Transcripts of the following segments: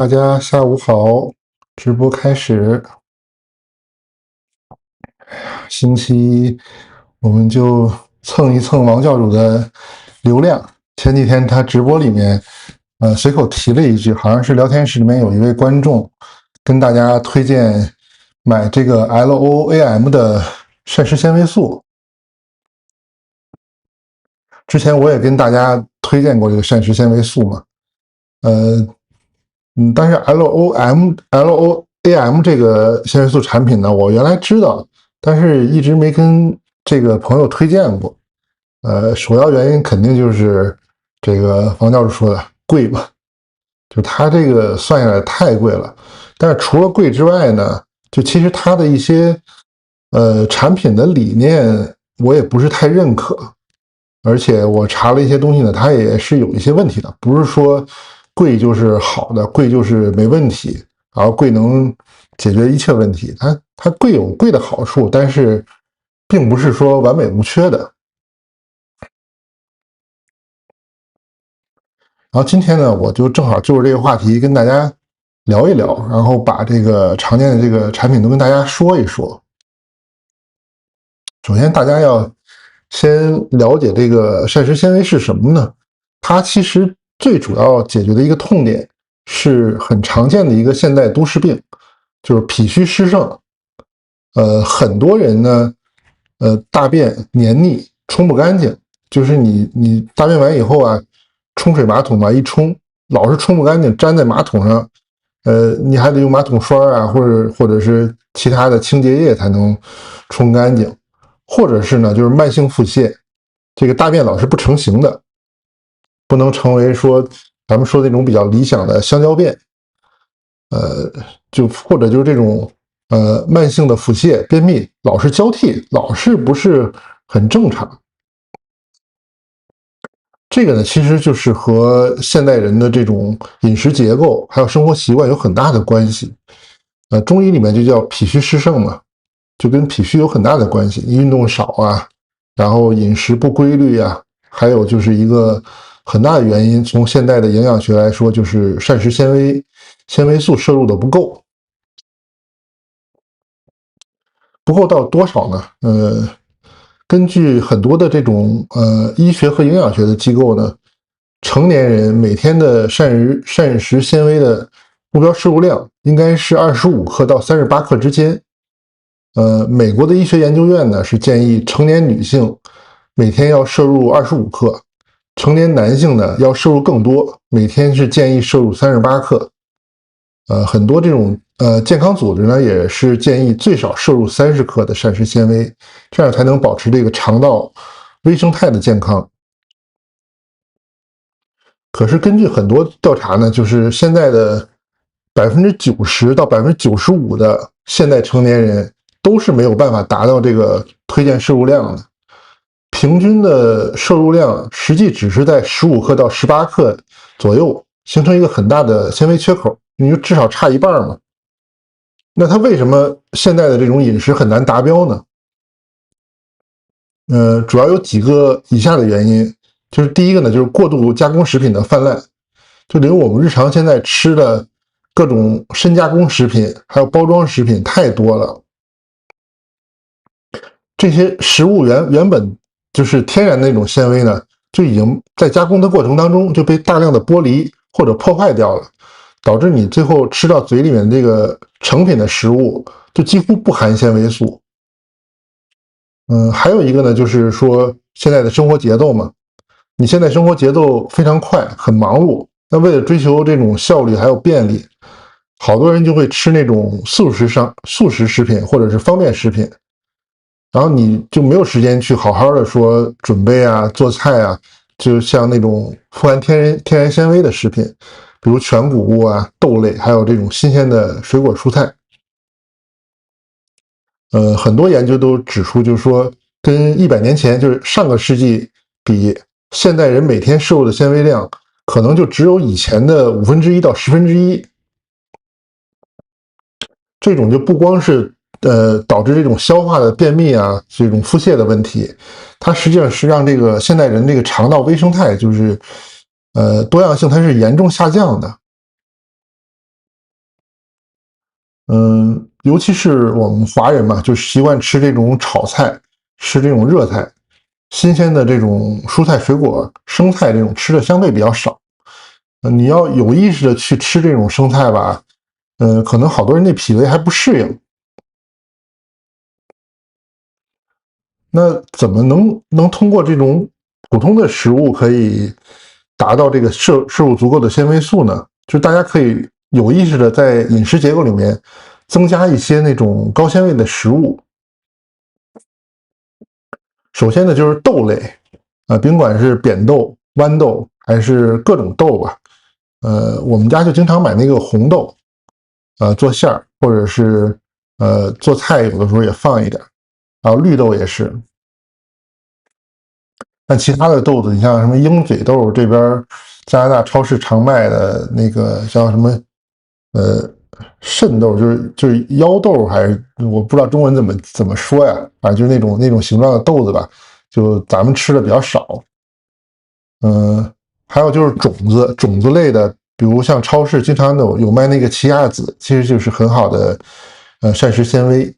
大家下午好，直播开始。星期一我们就蹭一蹭王教主的流量。前几天他直播里面，随口提了一句，好像是聊天室里面有一位观众跟大家推荐买这个 LOAM 的膳食纤维素。之前我也跟大家推荐过这个膳食纤维素嘛，但是 LOAM 这个纤维素产品呢，我原来知道，但是一直没跟这个朋友推荐过。首要原因肯定就是这个王教授说的贵嘛，就它这个算下来太贵了。但是除了贵之外呢，就其实它的一些产品的理念我也不是太认可，而且我查了一些东西呢，它也是有一些问题的，不是说贵就是好的，贵就是没问题，然后贵能解决一切问题。它贵有贵的好处，但是并不是说完美无缺的。然后今天呢，我就正好就着这个话题跟大家聊一聊，然后把这个常见的这个产品都跟大家说一说。首先，大家要先了解这个膳食纤维是什么呢？它其实最主要解决的一个痛点是很常见的一个现代都市病，就是脾虚湿盛。很多人呢，大便黏腻，冲不干净，就是你大便完以后啊，冲水马桶嘛一冲，老是冲不干净，粘在马桶上，你还得用马桶刷啊，或者是其他的清洁液才能冲干净，或者是呢，就是慢性腹泻，这个大便老是不成形的，不能成为说咱们说那种比较理想的香蕉便，就或者就是这种慢性的腹泻、便秘，老是交替，老是不是很正常。这个呢，其实就是和现代人的这种饮食结构还有生活习惯有很大的关系。中医里面就叫脾虚湿盛嘛，就跟脾虚有很大的关系。运动少啊，然后饮食不规律啊，还有就是一个很大的原因，从现代的营养学来说，就是膳食纤维素摄入的不够。不够到多少呢？根据很多的这种医学和营养学的机构呢，成年人每天的膳食纤维的目标摄入量应该是25克到38克之间。美国的医学研究院呢是建议成年女性每天要摄入25克，成年男性呢要摄入更多，每天是建议摄入38克。很多这种健康组织呢也是建议最少摄入30克的膳食纤维，这样才能保持这个肠道微生态的健康。可是根据很多调查呢，就是现在的90%到95%的现代成年人都是没有办法达到这个推荐摄入量的，平均的摄入量实际只是在15克到18克左右，形成一个很大的纤维缺口，你就至少差一半嘛。那它为什么现在的这种饮食很难达标呢？主要有几个以下的原因，就是第一个呢，就是过度加工食品的泛滥，就等于我们日常现在吃的各种深加工食品，还有包装食品太多了。这些食物原本就是天然的那种纤维呢，就已经在加工的过程当中就被大量的剥离或者破坏掉了，导致你最后吃到嘴里面这个成品的食物就几乎不含纤维素。还有一个呢，就是说现在的生活节奏嘛，你现在生活节奏非常快，很忙碌，那为了追求这种效率还有便利，好多人就会吃那种速食食品或者是方便食品，然后你就没有时间去好好的说准备啊、做菜啊，就像那种富含天然纤维的食品，比如全谷物啊、豆类，还有这种新鲜的水果蔬菜。很多研究都指出，就是说跟100年前，就是上个世纪比，现代人每天摄入的纤维量可能就只有以前的1/5到1/10。这种就不光是导致这种消化的便秘啊，这种腹泻的问题，它实际上是让这个现代人这个肠道微生态就是多样性它是严重下降的。尤其是我们华人嘛，就习惯吃这种炒菜，吃这种热菜，新鲜的这种蔬菜水果、生菜这种吃的相对比较少。你要有意识的去吃这种生菜吧，可能好多人的脾胃还不适应。那怎么能通过这种普通的食物可以达到这个摄入足够的纤维素呢？就大家可以有意识的在饮食结构里面增加一些那种高纤维的食物。首先呢，就是豆类，甭管是扁豆、豌豆还是各种豆吧，我们家就经常买那个红豆，做馅儿或者是做菜，有的时候也放一点，然后绿豆也是。但其他的豆子，你像什么鹰嘴豆，这边加拿大超市常卖的那个叫什么呃肾豆，就是腰豆，还是我不知道中文怎么说呀，反正就是那种形状的豆子吧，就咱们吃的比较少。还有就是种子类的，比如像超市经常有卖那个奇亚籽，其实就是很好的膳食纤维。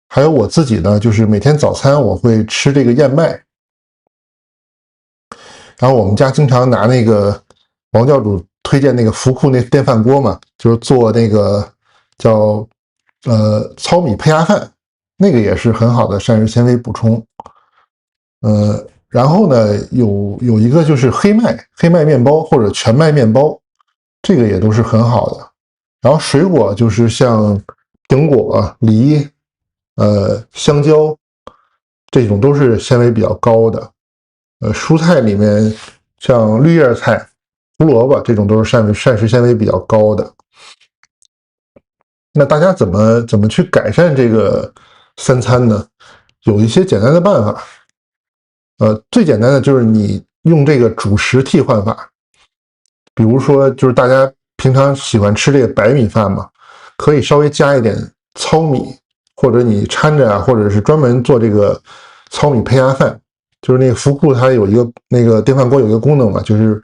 还有我自己呢，就是每天早餐我会吃这个燕麦。然后我们家经常拿那个王教主推荐那个福库那电饭锅嘛，就是做那个叫糙米胚芽饭，那个也是很好的膳食纤维补充。然后呢有一个就是黑麦面包或者全麦面包，这个也都是很好的。然后水果就是像苹果、梨、香蕉这种都是纤维比较高的。蔬菜里面像绿叶菜、胡萝卜这种都是膳食纤维比较高的。那大家怎么去改善这个三餐呢？有一些简单的办法。最简单的就是你用这个主食替换法，比如说就是大家平常喜欢吃这个白米饭嘛，可以稍微加一点糙米，或者你掺着啊，或者是专门做这个糙米胚芽饭。就是那个福库它有一个那个电饭锅有一个功能嘛，就是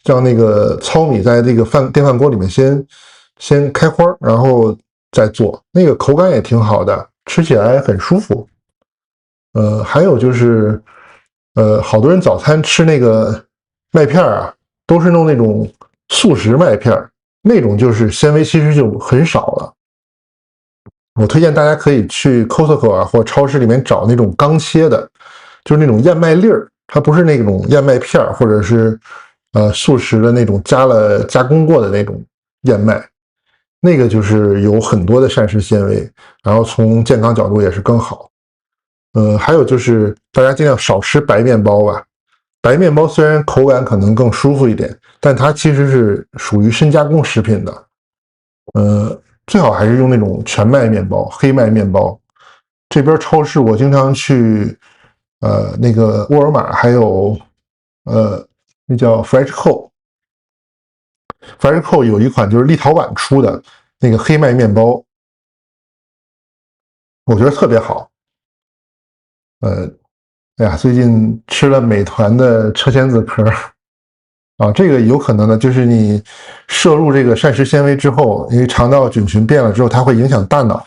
让那个糙米在这个电饭锅里面先开花，然后再做，那个口感也挺好的，吃起来很舒服。还有就是，好多人早餐吃那个麦片啊，都是弄那种速食麦片，那种就是纤维其实就很少了。我推荐大家可以去 Costco 啊或超市里面找那种刚切的，就是那种燕麦粒儿，它不是那种燕麦片或者是速食的那种加工过的那种燕麦，那个就是有很多的膳食纤维，然后从健康角度也是更好。还有就是大家尽量少吃白面包吧。白面包虽然口感可能更舒服一点，但它其实是属于深加工食品的。最好还是用那种全麦面包、黑麦面包。这边超市我经常去，那个沃尔玛，还有那叫 Freshco 有一款就是立陶宛出的那个黑麦面包，我觉得特别好。哎呀，最近吃了美团的车前子壳啊，这个有可能呢，就是你摄入这个膳食纤维之后，因为肠道菌群变了之后，它会影响大脑，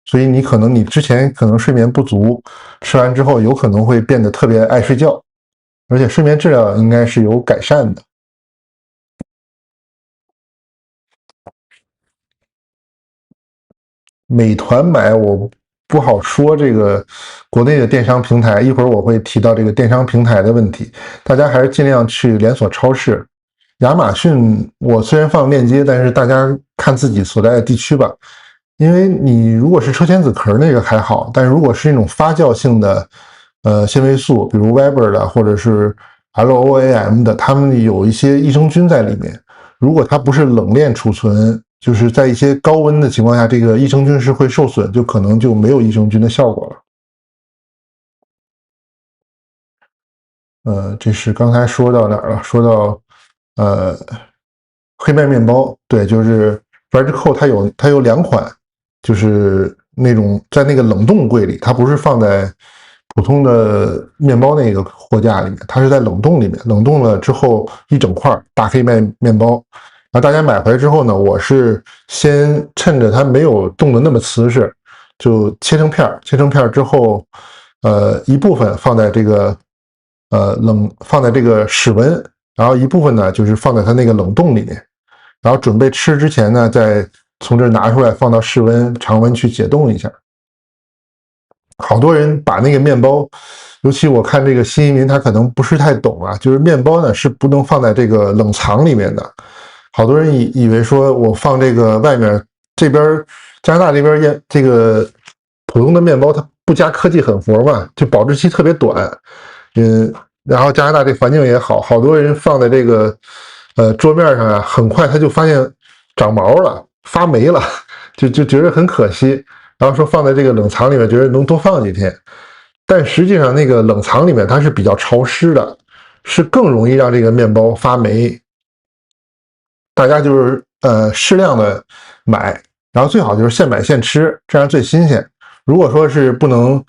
所以你之前可能睡眠不足，吃完之后有可能会变得特别爱睡觉，而且睡眠质量应该是有改善的。美团买我不好说，这个国内的电商平台，一会儿我会提到这个电商平台的问题，大家还是尽量去连锁超市。亚马逊我虽然放链接，但是大家看自己所在的地区吧，因为你如果是车前子壳那个还好，但如果是那种发酵性的纤维素，比如 Weber 的或者是 LOAM 的，它们有一些益生菌在里面，如果它不是冷链储存，就是在一些高温的情况下，这个益生菌是会受损，就可能就没有益生菌的效果了。这是刚才说到哪儿了？说到呃黑麦面包，对，就是 Breadco 它有两款，就是那种在那个冷冻柜里，它不是放在普通的面包那个货架里面，它是在冷冻里面，冷冻了之后一整块大黑麦面包，然后大家买回来之后呢，我是先趁着它没有冻得那么瓷实，就切成片儿，切成片儿之后，一部分放在这个放在这个室温，然后一部分呢就是放在它那个冷冻里面，然后准备吃之前呢，再从这拿出来放到室温常温去解冻一下。好多人把那个面包，尤其我看这个新移民他可能不是太懂啊，就是面包呢是不能放在这个冷藏里面的。好多人以为说我放这个外面这边加拿大这边这个普通的面包它不加科技狠活嘛，就保质期特别短。然后加拿大这环境也好，好多人放在这个桌面上啊，很快他就发现长毛了，发霉了，就觉得很可惜。然后说放在这个冷藏里面，觉得能多放几天，但实际上那个冷藏里面它是比较潮湿的，是更容易让这个面包发霉。大家就是适量的买，然后最好就是现买现吃，这样最新鲜。如果说是不能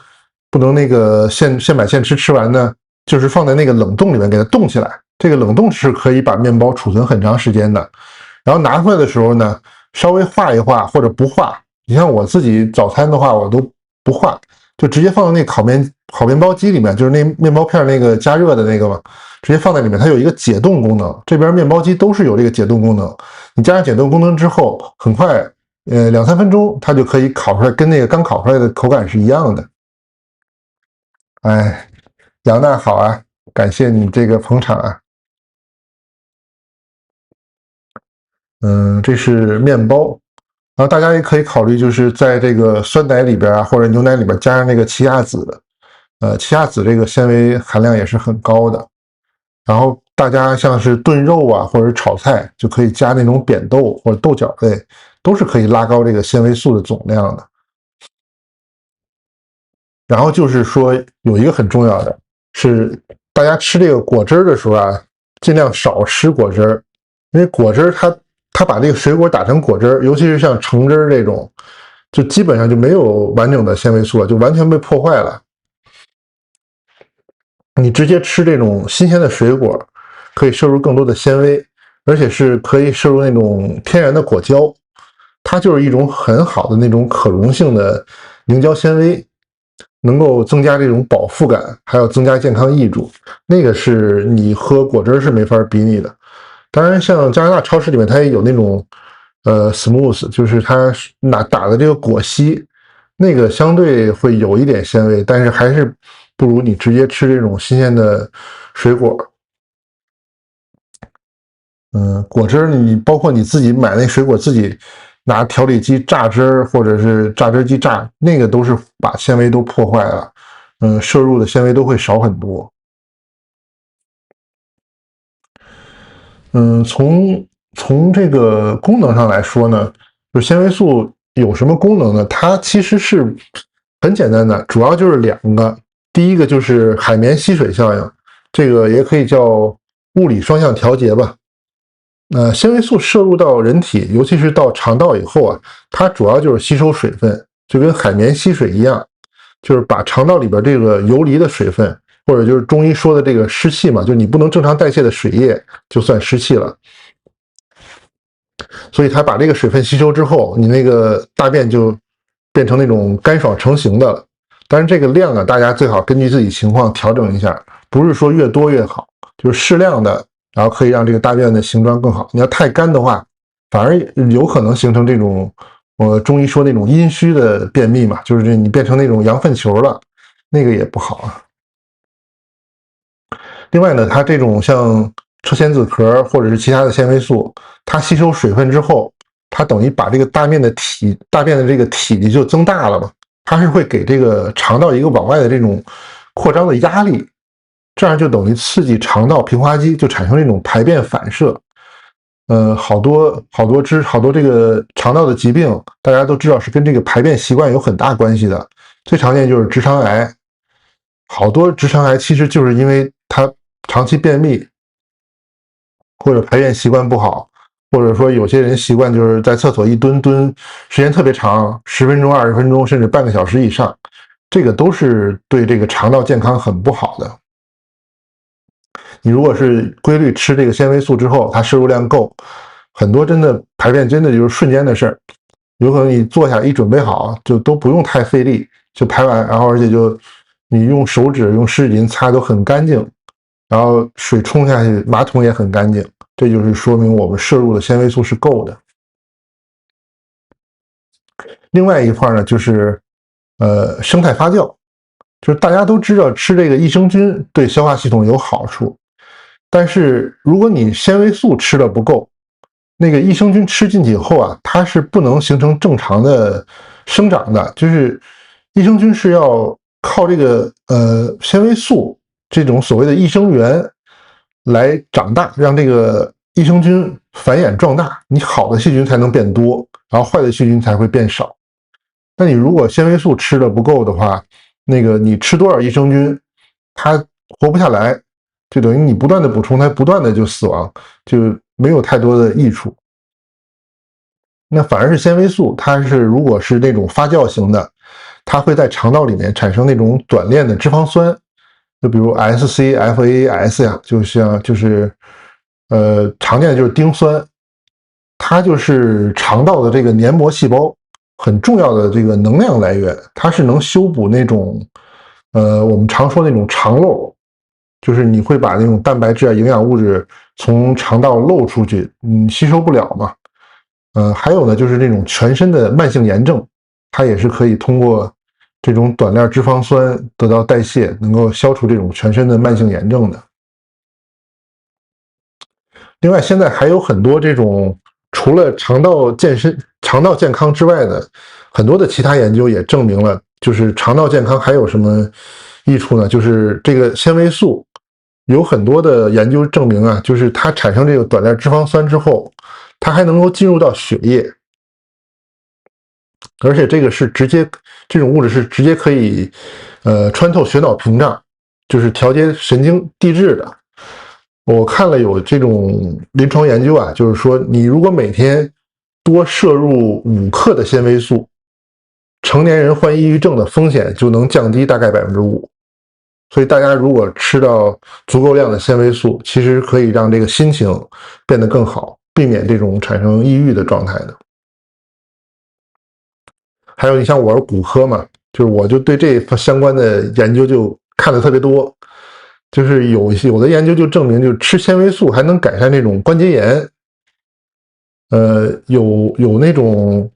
那个现买现吃，吃完呢，就是放在那个冷冻里面给它冻起来。这个冷冻是可以把面包储存很长时间的。然后拿出来的时候呢，稍微化一化或者不化。你像我自己早餐的话，我都不化，就直接放到那烤面包机里面，就是那面包片那个加热的那个嘛，直接放在里面。它有一个解冻功能，这边面包机都是有这个解冻功能。你加上解冻功能之后，很快2-3分钟它就可以烤出来，跟那个刚烤出来的口感是一样的。哎，杨娜好啊，感谢你这个捧场啊。这是面包。然后大家也可以考虑，就是在这个酸奶里边啊，或者牛奶里边加上那个奇亚籽，奇亚籽这个纤维含量也是很高的。然后大家像是炖肉啊，或者炒菜，就可以加那种扁豆或者豆角类，都是可以拉高这个纤维素的总量的。然后就是说有一个很重要的是，大家吃这个果汁的时候啊，尽量少吃果汁儿，因为果汁它把这个水果打成果汁，尤其是像橙汁这种，就基本上就没有完整的纤维素了，就完全被破坏了。你直接吃这种新鲜的水果，可以摄入更多的纤维，而且是可以摄入那种天然的果胶，它就是一种很好的那种可溶性的凝胶纤维，能够增加这种饱腹感，还有增加健康益处。那个是你喝果汁是没法比拟的。当然，像加拿大超市里面，它也有那种smooth，就是它打的这个果昔，那个相对会有一点纤维，但是还是不如你直接吃这种新鲜的水果。果汁你包括你自己买那水果，自己拿调理机榨汁儿，或者是榨汁机榨，那个都是把纤维都破坏了。摄入的纤维都会少很多。从这个功能上来说呢，就纤维素有什么功能呢？它其实是很简单的，主要就是两个。第一个就是海绵吸水效应，这个也可以叫物理双向调节吧。纤维素摄入到人体，尤其是到肠道以后啊，它主要就是吸收水分，就跟海绵吸水一样，就是把肠道里边这个游离的水分，或者就是中医说的这个湿气嘛，就你不能正常代谢的水液，就算湿气了。所以它把这个水分吸收之后，你那个大便就变成那种干爽成型的了。但是这个量啊，大家最好根据自己情况调整一下，不是说越多越好，就是适量的，然后可以让这个大便的形状更好。你要太干的话，反而有可能形成这种中医说那种阴虚的便秘嘛，就是你变成那种羊粪球了，那个也不好啊。另外呢，它这种像车前子壳或者是其他的纤维素，它吸收水分之后，它等于把这个大便的这个体积就增大了嘛，它是会给这个肠道一个往外的这种扩张的压力，这样就等于刺激肠道平滑肌，就产生这种排便反射。好多这个肠道的疾病，大家都知道是跟这个排便习惯有很大关系的。最常见就是直肠癌，好多直肠癌其实就是因为它长期便秘，或者排便习惯不好，或者说有些人习惯就是在厕所一蹲时间特别长，10分钟、20分钟，甚至半个小时以上，这个都是对这个肠道健康很不好的。你如果是规律吃这个纤维素之后，它摄入量够，很多真的排便真的就是瞬间的事儿，有可能你坐下一准备好，就都不用太费力就排完，然后而且就你用手指用湿纸巾擦都很干净，然后水冲下去，马桶也很干净，这就是说明我们摄入的纤维素是够的。另外一块呢，就是生态发酵，就是大家都知道吃这个益生菌对消化系统有好处，但是如果你纤维素吃的不够，那个益生菌吃进去以后啊，它是不能形成正常的生长的，就是益生菌是要靠这个纤维素这种所谓的益生元来长大，让这个益生菌繁衍壮大，你好的细菌才能变多，然后坏的细菌才会变少。那你如果纤维素吃的不够的话，那个你吃多少益生菌，它活不下来，就等于你不断的补充，它不断的就死亡，就没有太多的益处。那反而是纤维素，它是如果是那种发酵型的，它会在肠道里面产生那种短链的脂肪酸，就比如 SCFAS 呀，常见的就是丁酸，它就是肠道的这个黏膜细胞很重要的这个能量来源，它是能修补那种我们常说那种肠漏，就是你会把那种蛋白质啊、营养物质从肠道漏出去，吸收不了嘛。还有呢，就是这种全身的慢性炎症，它也是可以通过这种短链脂肪酸得到代谢，能够消除这种全身的慢性炎症的。另外，现在还有很多这种除了肠道健康之外的很多的其他研究也证明了，就是肠道健康还有什么益处呢？就是这个纤维素有很多的研究证明啊，就是它产生这个短链脂肪酸之后，它还能够进入到血液，而且这种物质是直接可以穿透血脑屏障，就是调节神经递质的。我看了有这种临床研究啊，就是说你如果每天多摄入5克的纤维素，成年人患抑郁症的风险就能降低大概5%。所以大家如果吃到足够量的纤维素，其实可以让这个心情变得更好，避免这种产生抑郁的状态的。还有你像我是骨科嘛，就是我就对这相关的研究就看的特别多。就是有的研究就证明，就是吃纤维素还能改善那种关节炎。有那种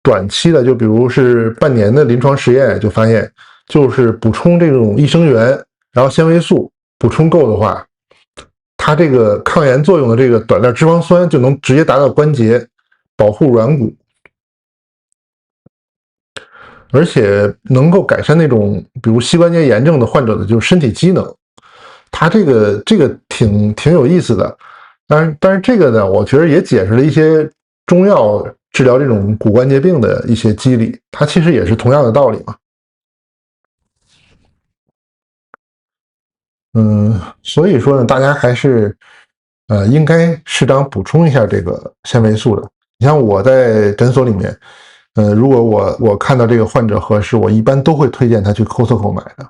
短期的，就比如是半年的临床实验，就发现，就是补充这种益生元，然后纤维素补充够的话，它这个抗炎作用的这个短链脂肪酸就能直接达到关节，保护软骨，而且能够改善那种比如膝关节炎症的患者的就是身体机能。它这个挺有意思的，但是这个呢，我觉得也解释了一些中药治疗这种骨关节病的一些机理，它其实也是同样的道理嘛。所以说呢，大家还是应该适当补充一下这个纤维素的。你像我在诊所里面，如果我看到这个患者合适，我一般都会推荐他去 Costco 买的。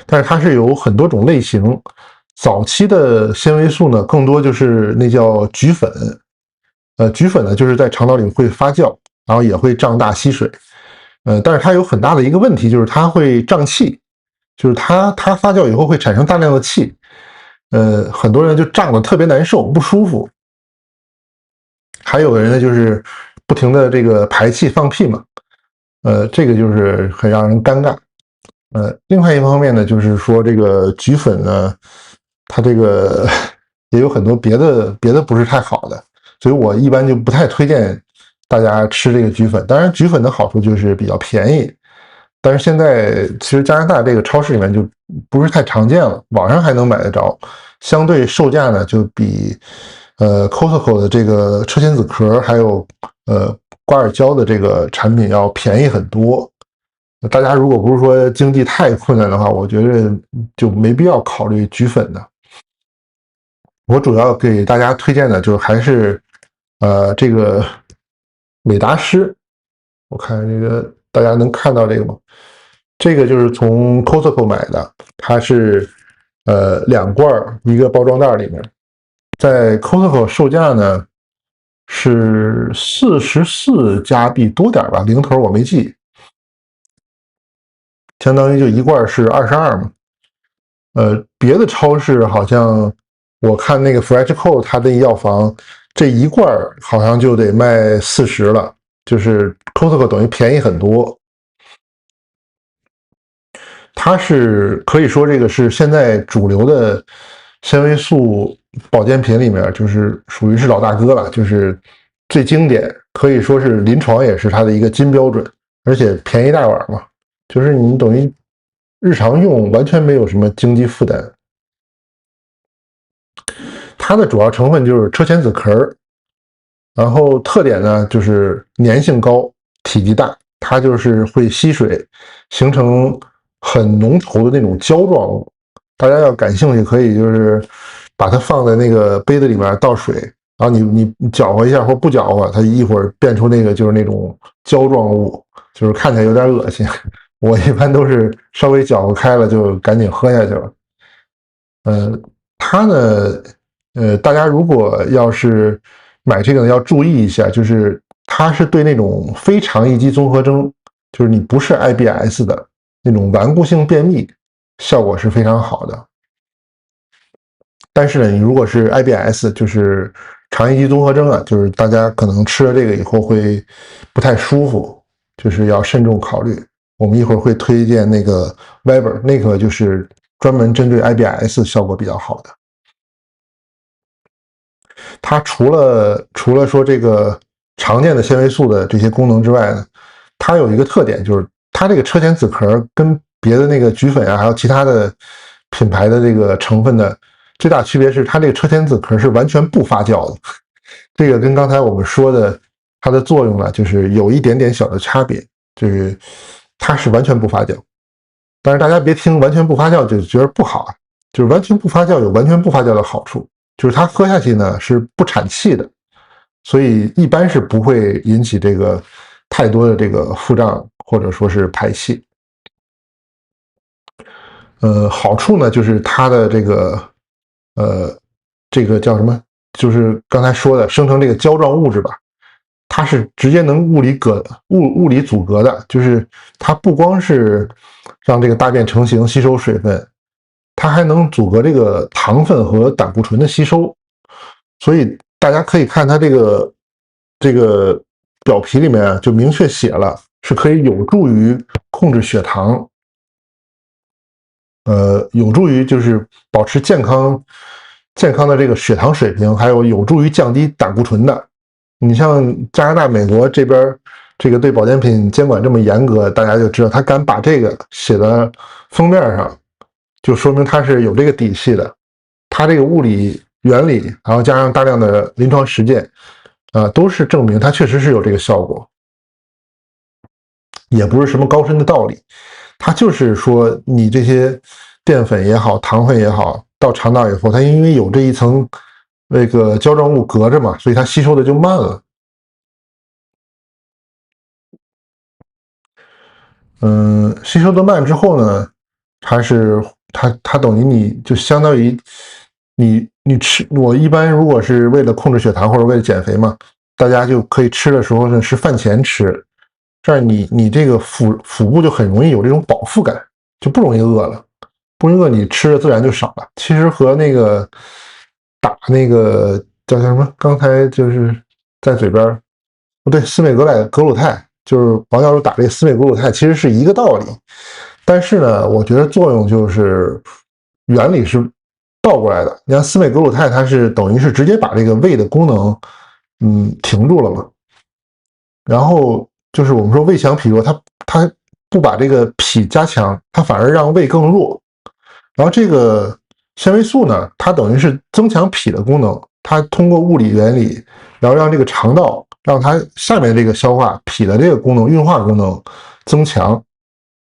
但是它是有很多种类型。早期的纤维素呢，更多就是那叫菊粉，菊粉呢就是在肠道里会发酵，然后也会胀大吸水，但是它有很大的一个问题，就是它会胀气，就是它发酵以后会产生大量的气，很多人就胀得特别难受，不舒服。还有的人呢，就是不停的这个排气放屁嘛，这个就是很让人尴尬。另外一方面呢，就是说这个菊粉呢，它这个也有很多别的不是太好的，所以我一般就不太推荐大家吃这个菊粉。当然，菊粉的好处就是比较便宜，但是现在其实加拿大这个超市里面就不是太常见了，网上还能买得着，相对售价呢就比Costco 的这个车前子壳还有瓜尔胶的这个产品要便宜很多。大家如果不是说经济太困难的话，我觉得就没必要考虑菊粉的。我主要给大家推荐的就是还是这个美达诗。我看这个大家能看到这个吗？这个就是从 Costco 买的，它是2罐一个包装袋里面，在 Costco 售价呢是44加币多点吧，零头我没记，相当于就一罐是22嘛。别的超市好像我看那个 FreshCo 它的药房这一罐好像就得卖40了，就是 Costco 等于便宜很多。它是可以说这个是现在主流的纤维素保健品里面，就是属于是老大哥了，就是最经典，可以说是临床也是它的一个金标准，而且便宜大碗嘛，就是你等于日常用完全没有什么经济负担。它的主要成分就是车前子壳，然后特点呢就是粘性高、体积大，它就是会吸水，形成很浓稠的那种胶状物。大家要感兴趣，可以就是把它放在那个杯子里面倒水，然后你搅和一下或不搅和，它一会儿变出那个就是那种胶状物，就是看起来有点恶心。我一般都是稍微搅和开了就赶紧喝下去了。它呢，大家如果要是买这个要注意一下，就是它是对那种非肠易激综合征，就是你不是 IBS 的那种顽固性便秘，效果是非常好的。但是呢，你如果是 IBS，就是肠易激综合征啊，就是大家可能吃了这个以后会不太舒服，就是要慎重考虑。我们一会儿会推荐那个 Weber，那个就是专门针对 IBS 效果比较好的。它除了说这个常见的纤维素的这些功能之外呢，它有一个特点，就是它这个车前子壳跟别的那个菊粉啊，还有其他的品牌的这个成分的最大区别是，它这个车前子壳是完全不发酵的。这个跟刚才我们说的它的作用呢，就是有一点点小的差别，就是它是完全不发酵。但是大家别听完全不发酵就觉得不好啊，就是完全不发酵有完全不发酵的好处，就是它喝下去呢是不产气的，所以一般是不会引起这个太多的这个腹胀或者说是排气。好处呢就是它的这个叫什么，就是刚才说的生成这个胶状物质吧，它是直接能物理阻隔的，就是它不光是让这个大便成型吸收水分，它还能阻隔这个糖分和胆固醇的吸收。所以大家可以看它这个表皮里面啊，就明确写了，是可以有助于控制血糖，有助于就是保持健康的这个血糖水平，还有助于降低胆固醇的。你像加拿大、美国这边，这个对保健品监管这么严格，大家就知道他敢把这个写在封面上，就说明他是有这个底气的。他这个物理原理，然后加上大量的临床实践，都是证明它确实是有这个效果，也不是什么高深的道理。它就是说，你这些淀粉也好，糖分也好，到肠道以后，它因为有这一层那个胶状物隔着嘛，所以它吸收的就慢了。吸收的慢之后呢，它是它等于你就相当于你吃，我一般如果是为了控制血糖或者为了减肥嘛，大家就可以吃的时候呢是饭前吃，这样你这个腹部就很容易有这种饱腹感，就不容易饿了，不容易饿，你吃的自然就少了。其实和那个打那个叫什么，刚才就是在嘴边不对，司美格鲁肽，就是王教授打这个司美格鲁肽，其实是一个道理。但是呢，我觉得作用就是原理是倒过来的。你看司美格鲁肽，它是等于是直接把这个胃的功能，停住了嘛。然后就是我们说胃强脾弱，它不把这个脾加强，它反而让胃更弱。然后这个纤维素呢，它等于是增强脾的功能，它通过物理原理，然后让这个肠道，让它下面这个消化脾的这个功能、运化功能增强。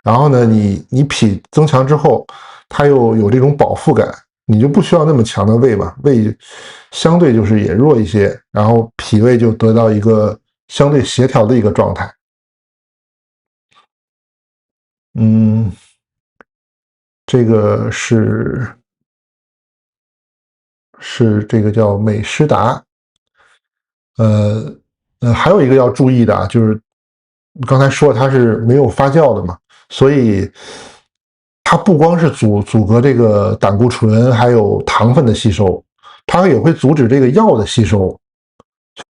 然后呢，你脾增强之后，它又有这种饱腹感，你就不需要那么强的胃嘛，胃相对就是也弱一些，然后脾胃就得到一个相对协调的一个状态。嗯，这个是是这个叫美诗达。呃还有一个要注意的啊，就是刚才说它是没有发酵的嘛，所以它不光是阻隔这个胆固醇还有糖分的吸收，它也会阻止这个药的吸收。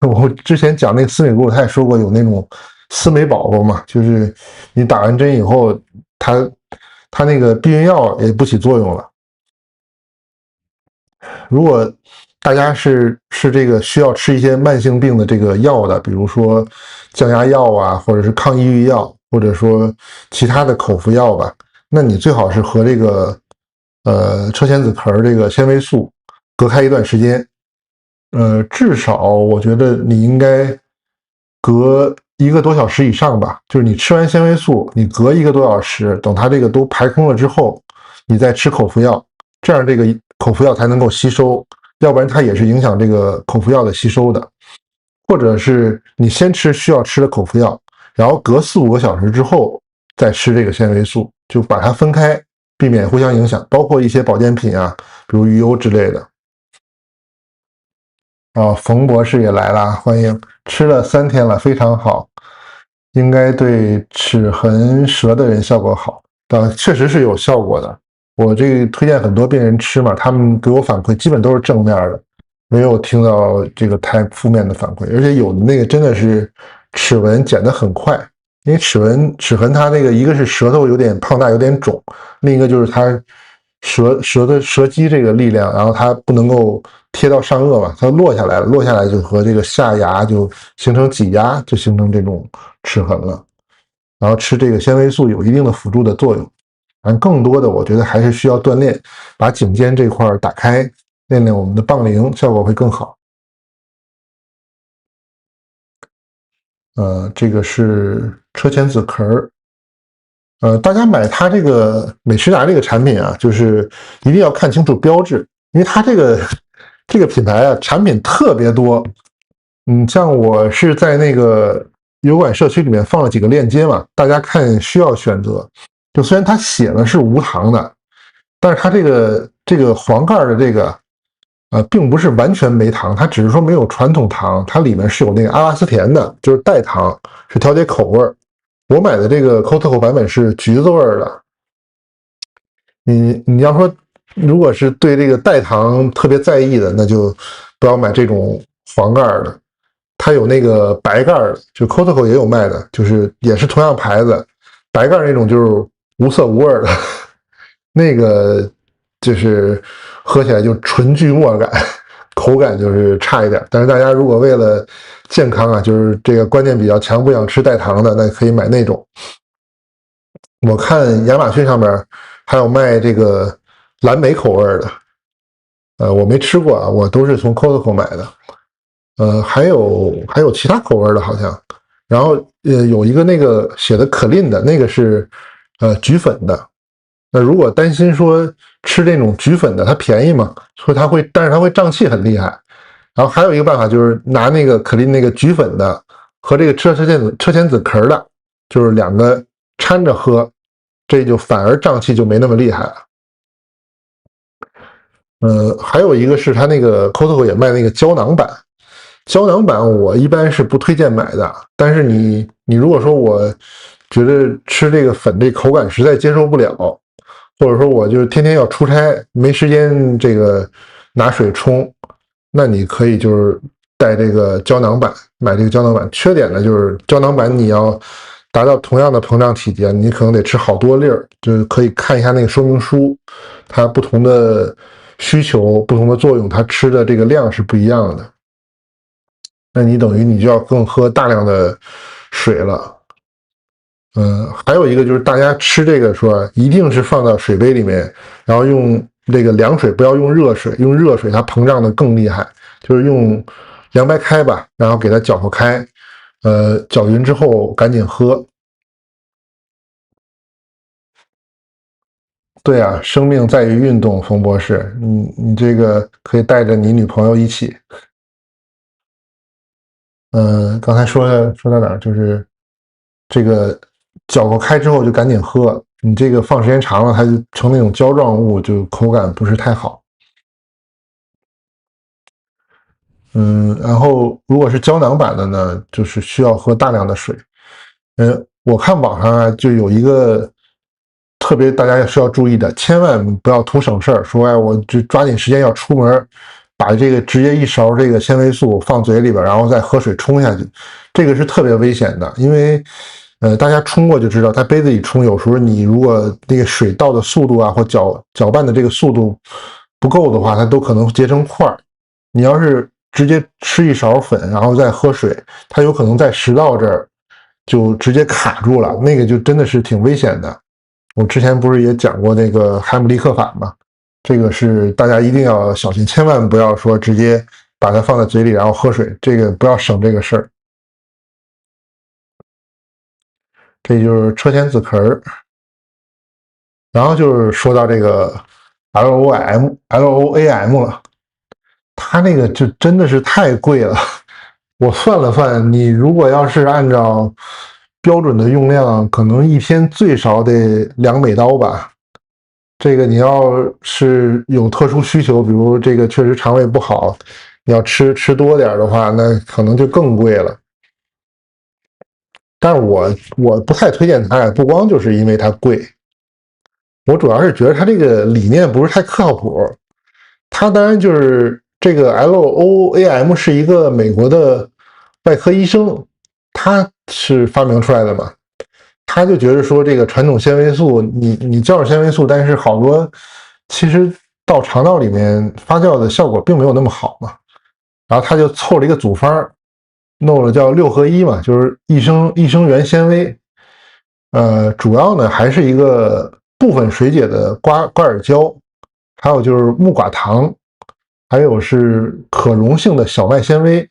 我之前讲那个斯美固，他也说过有那种斯美宝宝嘛，就是你打完针以后，它那个避孕药也不起作用了。如果大家是这个需要吃一些慢性病的这个药的，比如说降压药啊，或者是抗抑郁药，或者说其他的口服药吧，那你最好是和这个车前子壳这个纤维素隔开一段时间。至少我觉得你应该隔1个多小时以上吧，就是你吃完纤维素，你隔1个多小时，等它这个都排空了之后，你再吃口服药，这样这个口服药才能够吸收，要不然它也是影响这个口服药的吸收的。或者是你先吃需要吃的口服药，然后隔4、5个小时之后再吃这个纤维素，就把它分开，避免互相影响，包括一些保健品啊，比如鱼油之类的。冯博士也来了，欢迎！吃了3天了，非常好，应该对齿痕舌的人效果好。确实是有效果的。我这个推荐很多病人吃嘛，他们给我反馈基本都是正面的，没有听到这个太负面的反馈。而且有的那个真的是齿纹减得很快，因为齿痕它那个一个是舌头有点胖大有点肿，另一个就是它舌基这个力量，然后它不能够贴到上颚嘛，它落下来了，落下来就和这个下牙就形成挤压，就形成这种齿痕了。然后吃这个纤维素有一定的辅助的作用，但更多的我觉得还是需要锻炼，把颈肩这块打开，练练我们的棒铃，效果会更好。这个是车前子壳。大家买它这个美诗达这个产品啊，就是一定要看清楚标志，因为它这个品牌啊，产品特别多。像我是在那个油管社区里面放了几个链接嘛，大家看需要选择。就虽然它写的是无糖的，但是它这个黄盖的这个并不是完全没糖，它只是说没有传统糖，它里面是有那个阿拉斯甜的，就是代糖，是调节口味儿。我买的这个 Costco 版本是橘子味儿的。你要说，如果是对这个代糖特别在意的，那就不要买这种黄盖的。它有那个白盖的，就 Costco 也有卖的，就是也是同样牌子，白盖那种就是无色无味的，那个就是喝起来就纯锯末感，口感就是差一点。但是大家如果为了健康啊，就是这个观念比较强，不想吃代糖的，那可以买那种。我看亚马逊上面还有卖这个蓝莓口味的，我没吃过啊，我都是从 Costco 买的。还有其他口味的，好像。然后有一个那个写的可令的，那个是橘粉的。那如果担心说吃这种橘粉的，它便宜嘛，说但是它会胀气很厉害。然后还有一个办法就是拿那个可令那个橘粉的和这个车前子壳的，就是两个掺着喝，这就反而胀气就没那么厉害了。还有一个是它那个 Costco 也卖那个胶囊版，胶囊版我一般是不推荐买的，但是你如果说我觉得吃这个粉这口感实在接受不了，或者说我就是天天要出差没时间这个拿水冲，那你可以就是带这个胶囊版，买这个胶囊版。缺点呢就是胶囊版你要达到同样的膨胀体积，你可能得吃好多粒儿，就是可以看一下那个说明书，它不同的需求、不同的作用，它吃的这个量是不一样的。那你等于你就要更喝大量的水了。还有一个就是大家吃这个说一定是放到水杯里面，然后用这个凉水，不要用热水，用热水它膨胀的更厉害。就是用凉白开吧，然后给它搅和开，搅匀之后赶紧喝。对啊，生命在于运动，冯博士，你这个可以带着你女朋友一起。刚才说到哪儿？就是这个搅和开之后就赶紧喝，你这个放时间长了，它就成那种胶状物，就口感不是太好。然后如果是胶囊版的呢，就是需要喝大量的水。我看网上啊，就有一个特别大家需要注意的，千万不要图省事儿，说哎，我就抓紧时间要出门，把这个直接一勺这个纤维素放嘴里边，然后再喝水冲下去，这个是特别危险的，因为大家冲过就知道，在杯子里冲，有时候你如果那个水倒的速度啊，或搅拌的这个速度不够的话，它都可能结成块儿。你要是直接吃一勺粉，然后再喝水，它有可能在食道这儿就直接卡住了，那个就真的是挺危险的。我之前不是也讲过那个海姆立克法吗？这个是大家一定要小心，千万不要说直接把它放在嘴里然后喝水，这个不要省这个事儿。这就是车前子壳儿，然后就是说到这个 LOAM 了，它那个就真的是太贵了。我算了算，你如果要是按照标准的用量，可能一天最少得$2吧。这个你要是有特殊需求，比如这个确实肠胃不好，你要吃多点的话，那可能就更贵了。但是我不太推荐它，不光就是因为它贵，我主要是觉得它这个理念不是太靠谱。它当然就是这个 LOAM 是一个美国的外科医生，他是发明出来的嘛。他就觉得说这个传统纤维素，你叫着纤维素，但是好多其实到肠道里面发酵的效果并没有那么好嘛。然后他就凑了一个组方，弄了叫6合1嘛，就是益生元纤维。主要呢还是一个部分水解的瓜尔胶，还有就是木寡糖，还有是可溶性的小麦纤维，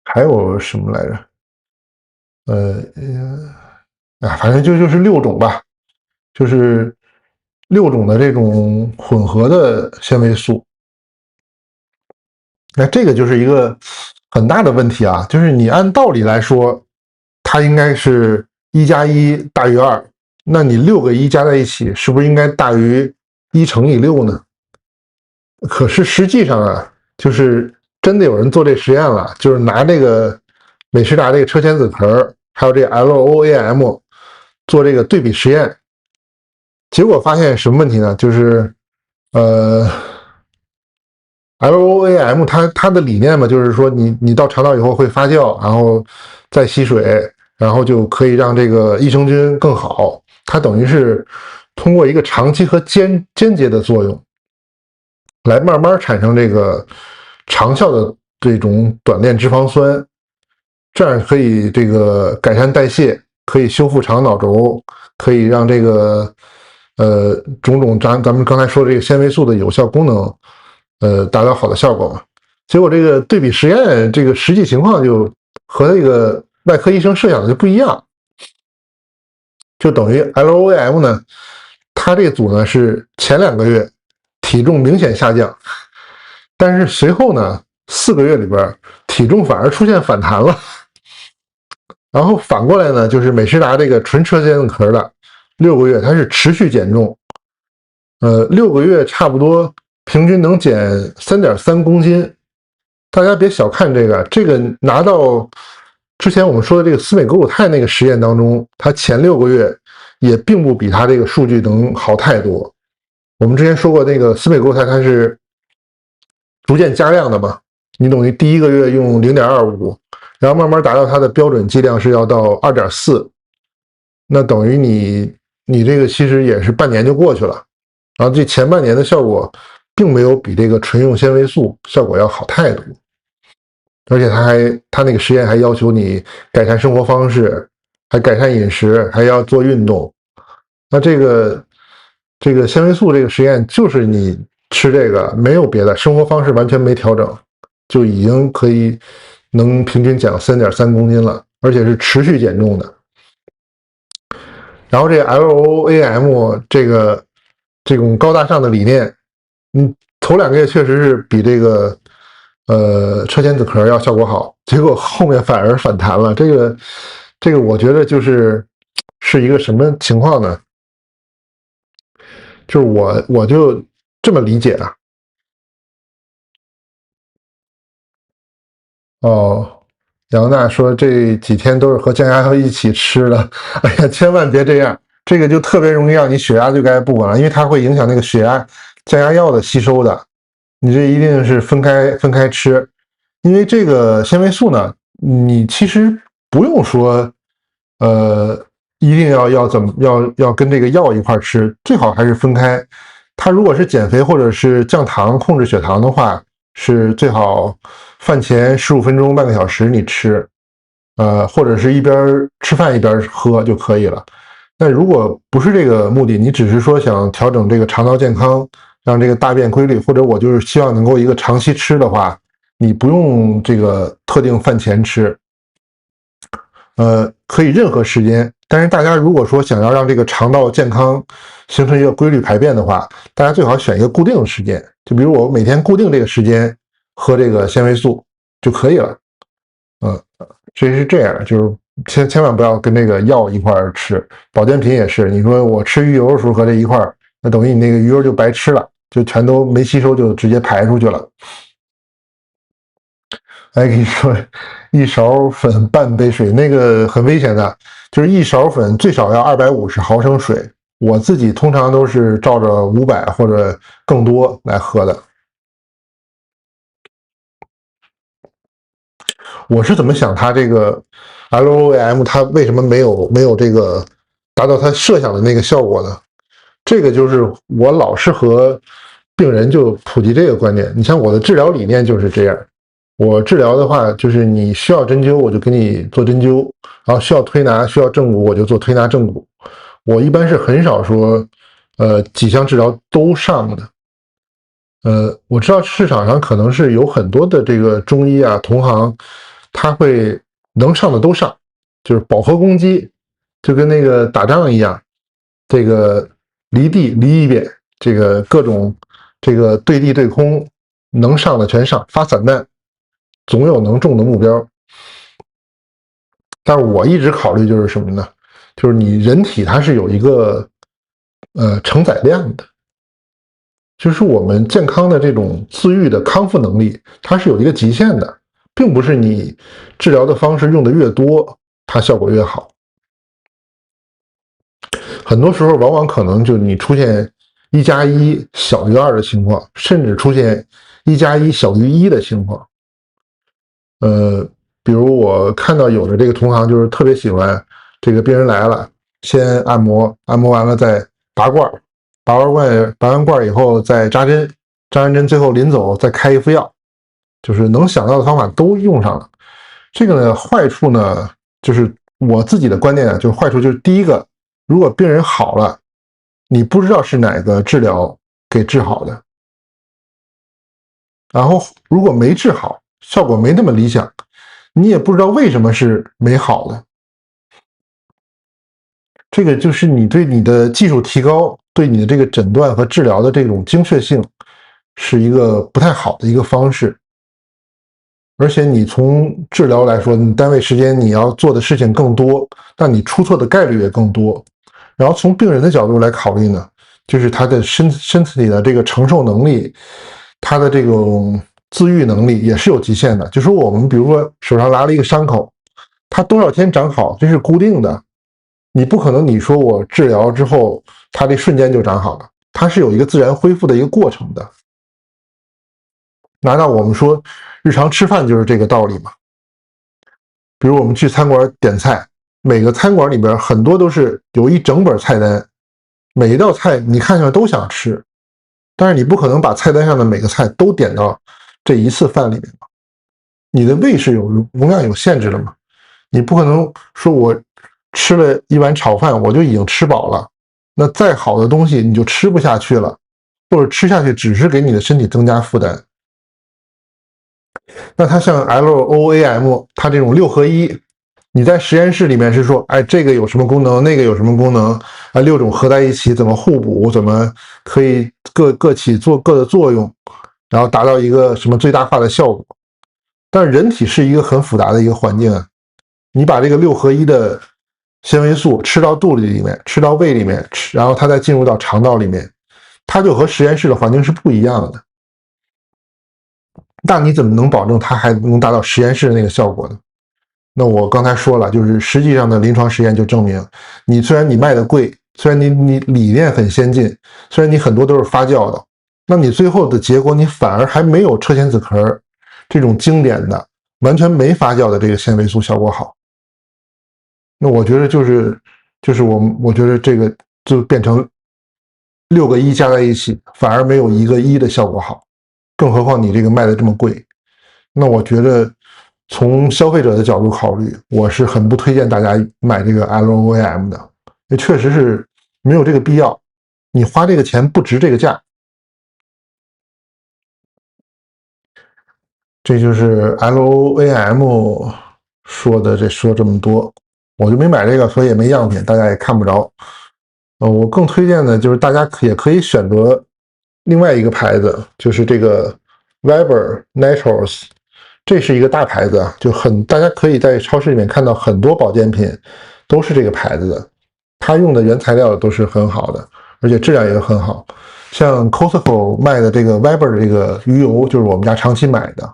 还有什么来着？反正就是6种吧，就是6种的这种混合的纤维素。那这个就是一个很大的问题啊，就是你按道理来说，它应该是1+1大于2，那你6个1加在一起，是不是应该大于1乘以6呢？可是实际上啊，就是真的有人做这实验了，就是拿这个美诗达这个车前子壳，还有这个 LOAM 做这个对比实验，结果发现什么问题呢？就是呃，LOAM 它的理念嘛，就是说你到肠道以后会发酵，然后再吸水，然后就可以让这个益生菌更好。它等于是通过一个长期和间接的作用，来慢慢产生这个长效的这种短链脂肪酸，这样可以这个改善代谢，可以修复肠脑轴，可以让这个种种咱们刚才说的这个纤维素的有效功能，达到好的效果嘛。结果这个对比实验，这个实际情况就和这个外科医生设想的就不一样，就等于 LOAM 呢，它这组呢是前2个月体重明显下降，但是随后呢4个月里边体重反而出现反弹了。然后反过来呢，就是美诗达这个纯车间子壳的6个月，它是持续减重，6个月差不多平均能减3.3公斤。大家别小看这个拿到之前我们说的这个司美格鲁肽那个实验当中，它前6个月也并不比它这个数据能好太多。我们之前说过，那个司美格鲁肽它是逐渐加量的嘛，你等于第1个月用0.25，然后慢慢达到它的标准剂量是要到2.4，那等于你这个其实也是半年就过去了，然后这前半年的效果并没有比这个纯用纤维素效果要好太多，而且他那个实验还要求你改善生活方式，还改善饮食，还要做运动。那这个纤维素这个实验就是你吃这个没有别的，生活方式完全没调整，就已经可以能平均减3.3公斤了，而且是持续减重的。然后这 LOAM 这种高大上的理念，头2个月确实是比这个车前子壳要效果好，结果后面反而反弹了。这个我觉得是一个什么情况呢？就是我就这么理解啊，哦，杨娜说这几天都是和降压药一起吃的，哎呀，千万别这样，这个就特别容易让你血压就该不稳了，因为它会影响那个血压降压药的吸收的。你这一定是分开吃，因为这个纤维素呢，你其实不用说，一定要怎么要跟这个药一块吃，最好还是分开。它如果是减肥或者是降糖、控制血糖的话，是最好饭前15分钟、半个小时你吃，或者是一边吃饭一边喝就可以了。但如果不是这个目的，你只是说想调整这个肠道健康，让这个大便规律，或者我就是希望能够一个长期吃的话，你不用这个特定饭前吃，可以任何时间。但是大家如果说想要让这个肠道健康，形成一个规律排便的话，大家最好选一个固定的时间，就比如我每天固定这个时间喝这个纤维素就可以了。所以是这样，就是千万不要跟这个药一块吃，保健品也是。你说我吃鱼油的时候和这一块，那等于你那个鱼油就白吃了，就全都没吸收，就直接排出去了。还跟你说，一勺粉半杯水，那个很危险的，就是一勺粉最少要250毫升水。我自己通常都是照着500或者更多来喝的。我是怎么想它这个 LOAM 它为什么没有这个达到它设想的那个效果呢？这个就是我老是和病人就普及这个观点。你像我的治疗理念就是这样，我治疗的话就是你需要针灸我就给你做针灸，然后需要推拿需要正骨我就做推拿正骨。我一般是很少说几项治疗都上的。我知道市场上可能是有很多的这个中医啊同行，他会能上的都上，就是饱和攻击，就跟那个打仗一样，这个离地离一遍，这个各种这个对地对空能上的全上，发散弹，总有能中的目标。但是我一直考虑就是什么呢？就是你人体它是有一个承载量的。就是我们健康的这种自愈的康复能力，它是有一个极限的，并不是你治疗的方式用的越多，它效果越好。很多时候，往往可能就你出现1+1小于2的情况，甚至出现1+1小于1的情况。比如我看到有的这个同行就是特别喜欢这个病人来了，先按摩，按摩完了再拔罐，拔完罐以后再扎针，扎完针最后临走再开一副药，就是能想到的方法都用上了。这个呢，坏处呢，就是我自己的观点啊，就是坏处就是第一个，如果病人好了，你不知道是哪个治疗给治好的，然后如果没治好，效果没那么理想，你也不知道为什么是没好的。这个就是你对你的技术提高，对你的这个诊断和治疗的这种精确性，是一个不太好的一个方式。而且你从治疗来说，你单位时间你要做的事情更多，那你出错的概率也更多。然后从病人的角度来考虑呢，就是他的身体的这个承受能力，他的这种自愈能力也是有极限的。就说我们比如说手上拉了一个伤口，它多少天长好，这是固定的。你不可能你说我治疗之后，它这瞬间就长好了，它是有一个自然恢复的一个过程的。难道我们说日常吃饭就是这个道理吗？比如我们去餐馆点菜，每个餐馆里边很多都是有一整本菜单，每一道菜你看上都想吃，但是你不可能把菜单上的每个菜都点到这一次饭里面吧？你的胃是有容量有限制的嘛？你不可能说我吃了一碗炒饭我就已经吃饱了，那再好的东西你就吃不下去了，或者吃下去只是给你的身体增加负担。那它像 LOAM 它这种6合1，你在实验室里面是说，哎，这个有什么功能，那个有什么功能啊，6种合在一起怎么互补，怎么可以各起各的作用，然后达到一个什么最大化的效果。但是人体是一个很复杂的一个环境啊，你把这个6合1的纤维素吃到肚子里面，吃到胃里面，然后它再进入到肠道里面，它就和实验室的环境是不一样的。那你怎么能保证它还能达到实验室的那个效果呢？那我刚才说了，就是实际上的临床实验就证明，你虽然你卖的贵，虽然你理念很先进，虽然你很多都是发酵的，那你最后的结果你反而还没有车前子壳这种经典的完全没发酵的这个纤维素效果好。那我觉得就是我觉得这个就变成6个1加在一起，反而没有1个1的效果好，更何况你这个卖的这么贵。那我觉得从消费者的角度考虑，我是很不推荐大家买这个 LOAM 的，也确实是没有这个必要，你花这个钱不值这个价。这就是 LOAM 说这么多，我就没买这个，所以也没样品，大家也看不着。我更推荐的就是大家也可以选择另外一个牌子，就是这个 Weber Naturals， 这是一个大牌子，就大家可以在超市里面看到很多保健品都是这个牌子的，它用的原材料都是很好的，而且质量也很好。像 Costco 卖的这个 Weber 的这个鱼油，就是我们家长期买的。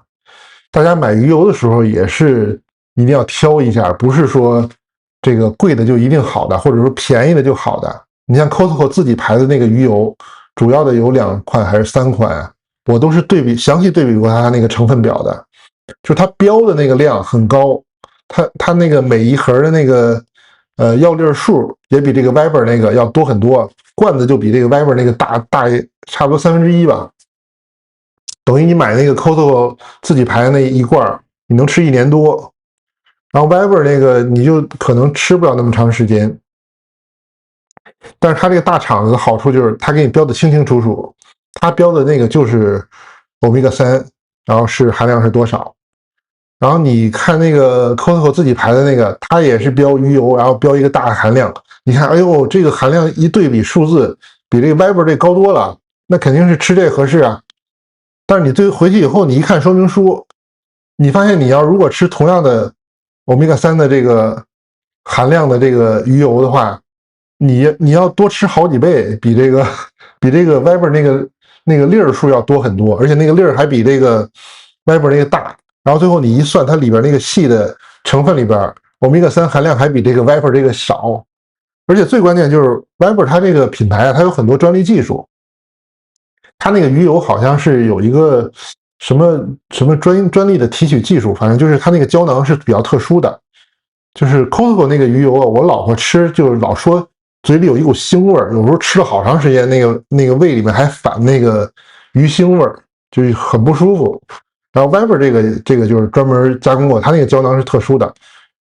大家买鱼油的时候也是一定要挑一下，不是说这个贵的就一定好的，或者说便宜的就好的。你像 Costco 自己牌的那个鱼油，主要的有2款还是3款，我都是详细对比过它那个成分表的，就它标的那个量很高，它那个每一盒的那个药粒数也比这个 Weber 那个要多很多，罐子就比这个 Weber 那个大差不多1/3吧。等于你买那个 Costco 自己牌的那一罐，你能吃1年多，然后 Weber 那个你就可能吃不了那么长时间。但是它这个大厂子的好处就是它给你标的清清楚楚，它标的那个就是欧米伽3，然后含量是多少。然后你看那个 Costco 自己牌的那个，它也是标鱼油，然后标一个大含量。你看，哎呦，这个含量一对比数字，比这个 Weber 这高多了，那肯定是吃这合适啊。但是你最后回去以后，你一看说明书，你发现你要如果吃同样的欧米伽3的这个含量的这个鱼油的话，你要多吃好几倍，比这个Weber 那个粒儿数要多很多，而且那个粒儿还比这个 Weber 那个大。然后最后你一算，它里边那个细的成分里边，欧米伽3含量还比这个 Weber 这个少。而且最关键就是 Weber 它这个品牌啊，它有很多专利技术。它那个鱼油好像是有一个什么专利的提取技术，反正就是它那个胶囊是比较特殊的。就是 Costco 那个鱼油啊，我老婆吃就是老说嘴里有一股腥味儿，有时候吃了好长时间，那个胃里面还反那个鱼腥味儿，就是很不舒服。然后 Weber 这个就是专门加工过，它那个胶囊是特殊的，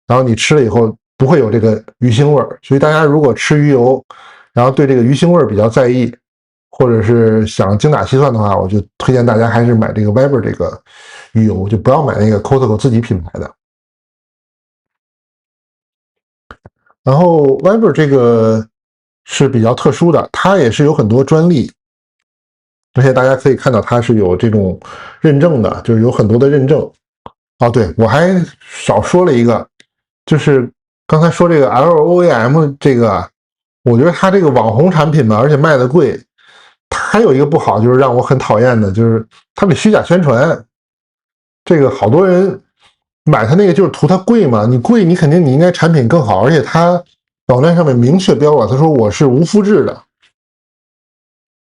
然后你吃了以后不会有这个鱼腥味儿。所以大家如果吃鱼油，然后对这个鱼腥味儿比较在意，或者是想精打细算的话，我就推荐大家还是买这个 Weber 这个鱼油，就不要买那个 Costco 自己品牌的。然后 Weber 这个是比较特殊的，它也是有很多专利，而且大家可以看到它是有这种认证的，就是有很多的认证。哦，对，我还少说了一个，就是刚才说这个 LOAM 这个，我觉得它这个网红产品嘛，而且卖的贵，它还有一个不好，就是让我很讨厌的，就是它得虚假宣传。这个好多人买它那个就是图它贵嘛，你贵你肯定你应该产品更好，而且它网站上面明确标了，他说我是无麸质的。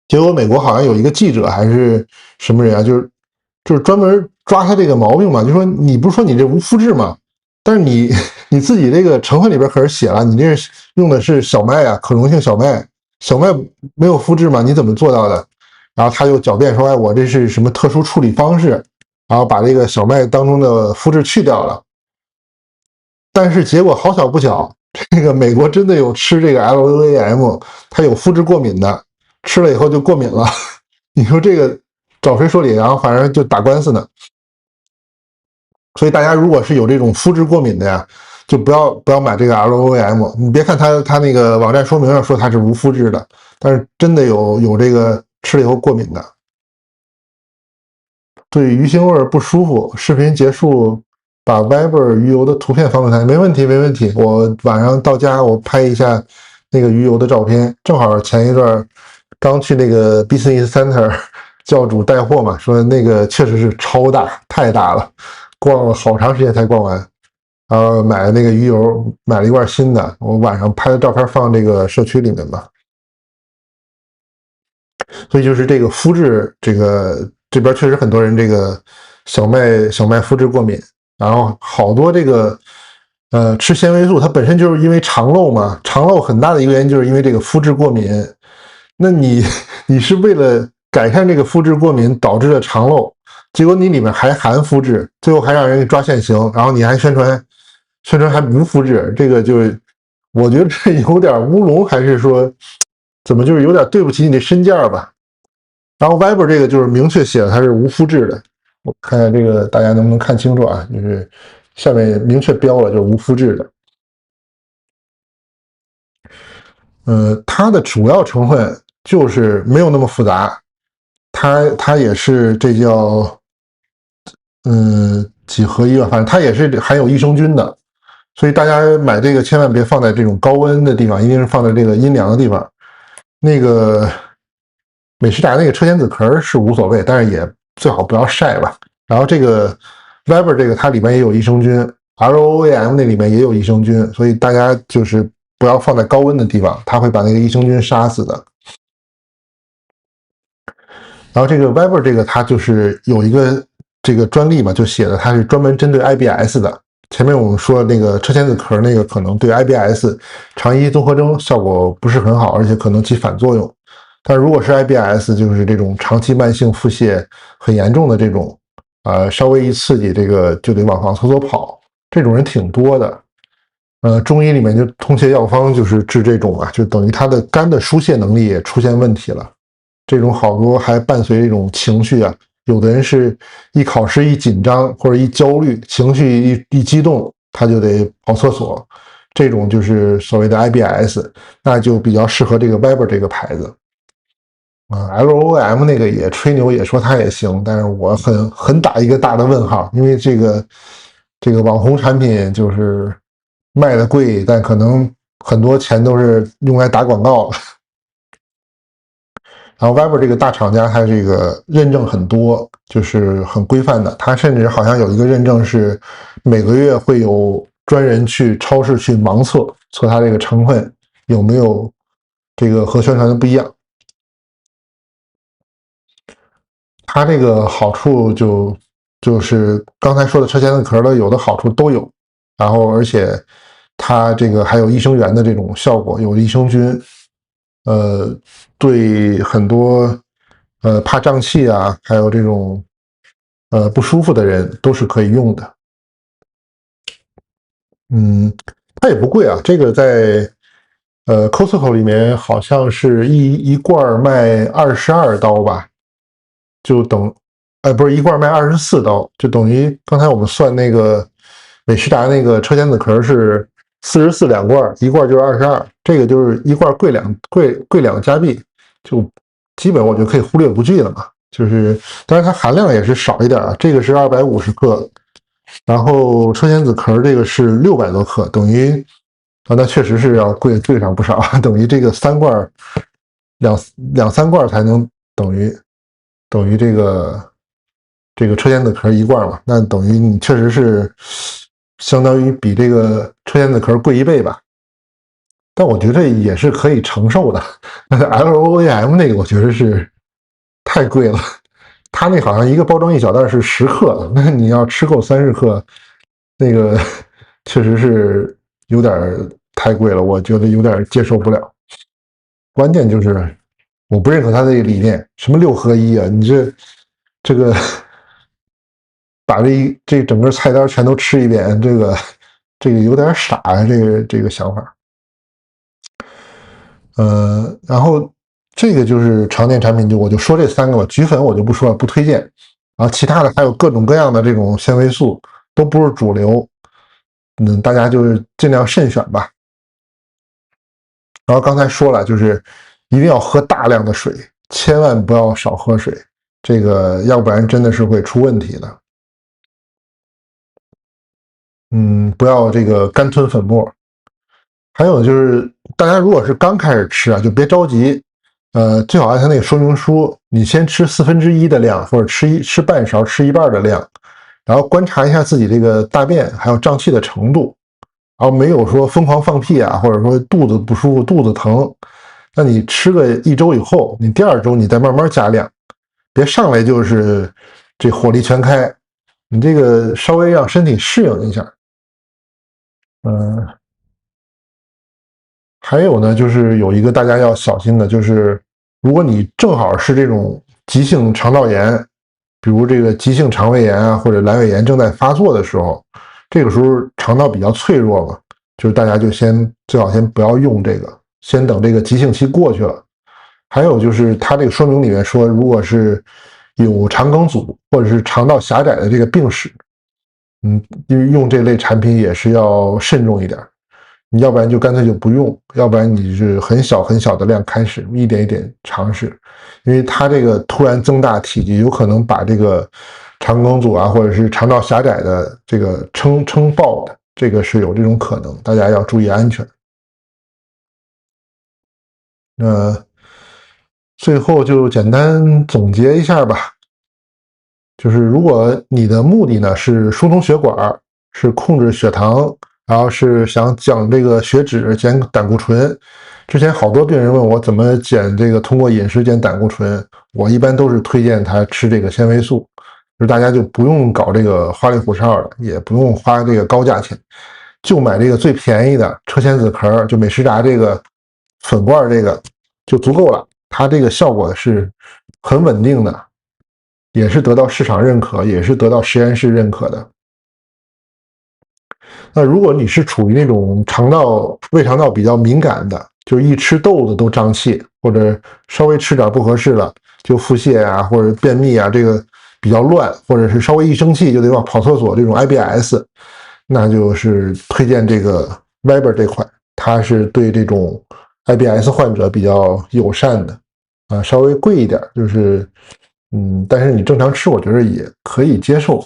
结果美国好像有一个记者还是什么人啊，就是专门抓他这个毛病嘛，就说你不是说你这无麸质吗？但是你自己这个成分里边可是写了，你这用的是小麦啊，可溶性小麦，小麦没有麸质吗？你怎么做到的？然后他又狡辩说，哎，我这是什么特殊处理方式，然后把这个小麦当中的麸质去掉了。但是结果好巧不巧，这个美国真的有吃这个 LOAM， 他有麸质过敏的，吃了以后就过敏了。你说这个找谁说理？然后反正就打官司呢。所以大家如果是有这种麸质过敏的呀，就不要买这个 LOAM。你别看它那个网站说明上说它是无麸质的，但是真的有这个吃了以后过敏的。对鱼腥味不舒服，视频结束把 Weber 鱼油的图片发给他，没问题没问题。我晚上到家我拍一下那个鱼油的照片，正好前一段刚去那个 Business Center 教主带货嘛，说那个确实是超大，太大了，逛了好长时间才逛完。然后买了那个鱼油，买了一罐新的，我晚上拍的照片放这个社区里面吧。所以就是这个麸质，这边确实很多人这个小麦麸质过敏，然后好多这个吃纤维素，它本身就是因为肠漏嘛，肠漏很大的一个原因就是因为这个麸质过敏。那你是为了改善这个麸质过敏导致的肠漏，结果你里面还含麸质，最后还让人给抓现行，然后你还宣传还无麸质，这个就是我觉得这有点乌龙，还是说怎么就是有点对不起你的身价吧？然后 Viber 这个就是明确写了它是无麸质的，我看看这个大家能不能看清楚啊？就是下面明确标了就是无麸质的。它的主要成分就是没有那么复杂，它也是这叫几合一吧，反正它也是含有益生菌的，所以大家买这个千万别放在这种高温的地方，一定是放在这个阴凉的地方。那个美诗达那个车前子壳是无所谓，但是也最好不要晒吧。然后这个 Viber 这个它里面也有益生菌，ROAM 那里面也有益生菌，所以大家就是不要放在高温的地方，它会把那个益生菌杀死的。然后这个 Viber 这个它就是有一个这个专利嘛，就写的它是专门针对 IBS 的。前面我们说那个车前子壳那个可能对 IBS 肠易激综合征效果不是很好，而且可能起反作用。但如果是 IBS，就是这种长期慢性腹泻很严重的这种，稍微一刺激这个就得往厕所跑，这种人挺多的。中医里面就通泻药方就是治这种啊，就等于他的肝的疏泄能力也出现问题了。这种好多还伴随这种情绪啊，有的人是一考试一紧张或者一焦虑，情绪一激动，他就得跑厕所，这种就是所谓的 IBS， 那就比较适合这个 Viber 这个牌子。LOM 那个也吹牛，也说它也行，但是我很打一个大的问号，因为这个网红产品就是卖的贵，但可能很多钱都是用来打广告。然后 Viber 这个大厂家，它这个认证很多，就是很规范的。它甚至好像有一个认证是每个月会有专人去超市去盲测它这个成分有没有这个和宣传的不一样。它这个好处就是刚才说的车前子壳的有的好处都有，然后而且它这个还有益生元的这种效果，有益生菌，对很多怕胀气啊，还有这种不舒服的人都是可以用的。嗯，它也不贵啊，这个在Costco 里面好像是一罐卖22刀吧。就等，不是一罐卖24刀，就等于刚才我们算那个美诗达那个车前子壳是44两罐，一罐就是22，这个就是一罐贵2加币，就基本我觉得可以忽略不计了嘛。就是，当然它含量也是少一点啊，这个是250克，然后车前子壳这个是600多克，等于那确实是要贵上不少，等于这个3罐两三罐才能等于这个车前子壳一罐嘛，那等于你确实是相当于比这个车前子壳贵1倍吧。但我觉得也是可以承受的。但是 LOAM 那个我觉得是太贵了，它那好像一个包装一小袋是10克的，那你要吃够30克，那个确实是有点太贵了，我觉得有点接受不了。关键就是我不认可他的理念，什么6合一啊？你这个把这整个菜单全都吃一遍，这个有点傻啊，这个想法。然后这个就是常见产品，我就说这3个吧。菊粉我就不说了，不推荐。然后其他的还有各种各样的这种纤维素，都不是主流。大家就是尽量慎选吧。然后刚才说了，就是一定要喝大量的水，千万不要少喝水，这个要不然真的是会出问题的。不要这个干吞粉末。还有就是，大家如果是刚开始吃啊，就别着急，最好按它那个说明书，你先吃1/4的量，或者吃半勺，吃一半的量，然后观察一下自己这个大便还有胀气的程度，然后没有说疯狂放屁啊，或者说肚子不舒服、肚子疼，那你吃个1周以后，你第2周你再慢慢加量，别上来就是这火力全开，你这个稍微让身体适应一下。嗯，还有呢，就是有一个大家要小心的，就是如果你正好是这种急性肠道炎，比如这个急性肠胃炎啊或者阑尾炎正在发作的时候，这个时候肠道比较脆弱嘛，就是大家就最好先不要用这个，先等这个急性期过去了。还有就是它这个说明里面说，如果是有肠梗阻或者是肠道狭窄的这个病史，因为用这类产品也是要慎重一点。你要不然就干脆就不用，要不然你是很小很小的量开始，一点一点尝试，因为它这个突然增大体积，有可能把这个肠梗阻啊，或者是肠道狭窄的这个撑爆的，这个是有这种可能，大家要注意安全。那最后就简单总结一下吧，就是如果你的目的呢是疏通血管，是控制血糖，然后是想降这个血脂、减胆固醇。之前好多病人问我怎么减这个，通过饮食减胆固醇，我一般都是推荐他吃这个纤维素，就是大家就不用搞这个花里胡哨的，也不用花这个高价钱，就买这个最便宜的车前子壳，就美食炸这个粉罐这个就足够了，它这个效果是很稳定的。也是得到市场认可，也是得到实验室认可的。那如果你是处于那种胃肠道比较敏感的，就是一吃豆子都胀气，或者稍微吃点不合适了就腹泻啊，或者便秘啊，这个比较乱，或者是稍微一生气就得往跑厕所这种 IBS，那就是推荐这个 Viber 这款，它是对这种 IBS 患者比较友善的，稍微贵一点，就是但是你正常吃，我觉得也可以接受。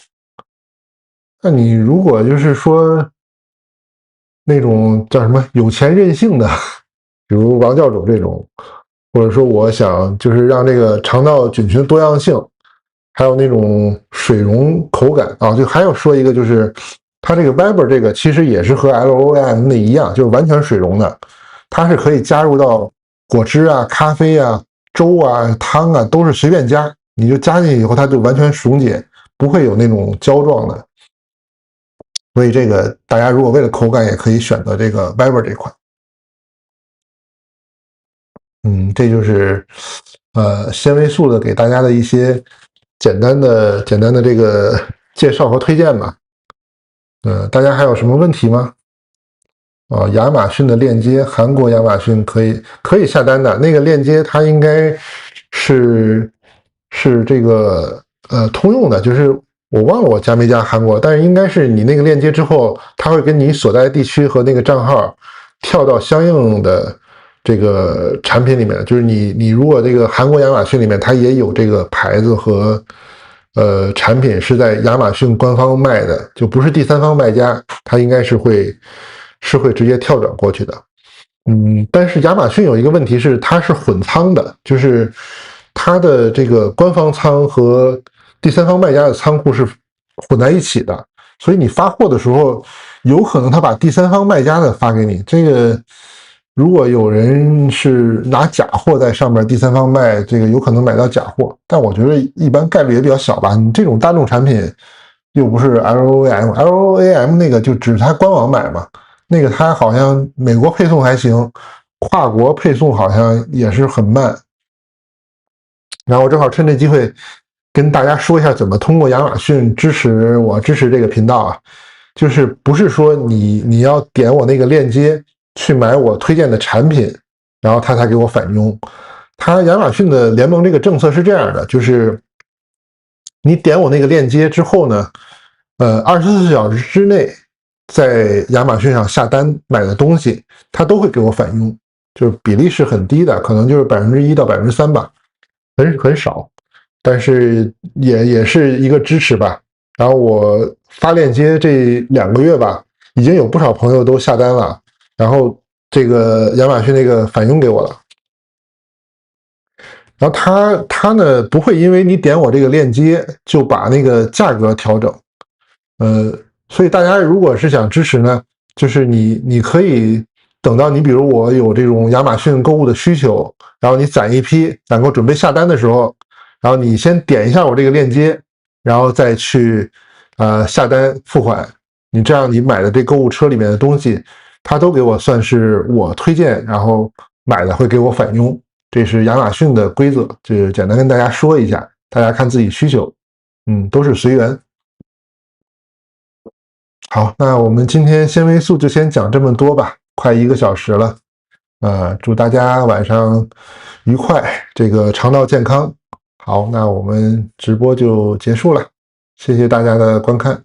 那你如果就是说那种叫什么有钱任性的，比如王教主这种，或者说我想就是让这个肠道菌群多样性，还有那种水溶口感啊，就还有说一个就是它这个 Viber 这个其实也是和 LOAM 的一样，就是完全水溶的，它是可以加入到果汁啊、咖啡啊、粥啊、汤啊，都是随便加，你就加进去以后它就完全溶解，不会有那种胶状的。所以这个大家如果为了口感，也可以选择这个 Viber 这款。这就是纤维素的给大家的一些简单的这个介绍和推荐吧。大家还有什么问题吗？亚马逊的链接，韩国亚马逊可以下单的那个链接，它应该是这个通用的，就是我忘了我加没加韩国，但是应该是你那个链接之后，它会跟你所在地区和那个账号跳到相应的这个产品里面，就是你如果这个韩国亚马逊里面它也有这个牌子和产品是在亚马逊官方卖的，就不是第三方卖家，它应该是会直接跳转过去的。但是亚马逊有一个问题是，它是混仓的，就是它的这个官方仓和第三方卖家的仓库是混在一起的，所以你发货的时候，有可能他把第三方卖家的发给你。这个如果有人是拿假货在上面第三方卖，这个有可能买到假货，但我觉得一般概率也比较小吧。你这种大众产品又不是 LOAM 那个就只是他官网买嘛。那个它好像美国配送还行，跨国配送好像也是很慢。然后我正好趁这机会跟大家说一下，怎么通过亚马逊支持这个频道啊，就是不是说你要点我那个链接去买我推荐的产品，然后他才给我返佣。他亚马逊的联盟这个政策是这样的，就是你点我那个链接之后呢，24小时之内在亚马逊上下单买的东西，他都会给我返佣，就是比例是很低的，可能就是1%到3%吧，很少，但是也是一个支持吧。然后我发链接这2个月吧，已经有不少朋友都下单了，然后这个亚马逊那个返佣给我了。然后它呢不会因为你点我这个链接就把那个价格调整，呃，所以大家如果是想支持呢，就是你可以等到你比如我有这种亚马逊购物的需求，然后你攒一批，攒够准备下单的时候，然后你先点一下我这个链接，然后再去下单付款，你这样你买的这购物车里面的东西，它都给我算是我推荐，然后买的会给我返佣，这是亚马逊的规则，就简单跟大家说一下，大家看自己需求，都是随缘。好，那我们今天纤维素就先讲这么多吧，快1个小时了，祝大家晚上愉快，这个肠道健康。好，那我们直播就结束了，谢谢大家的观看。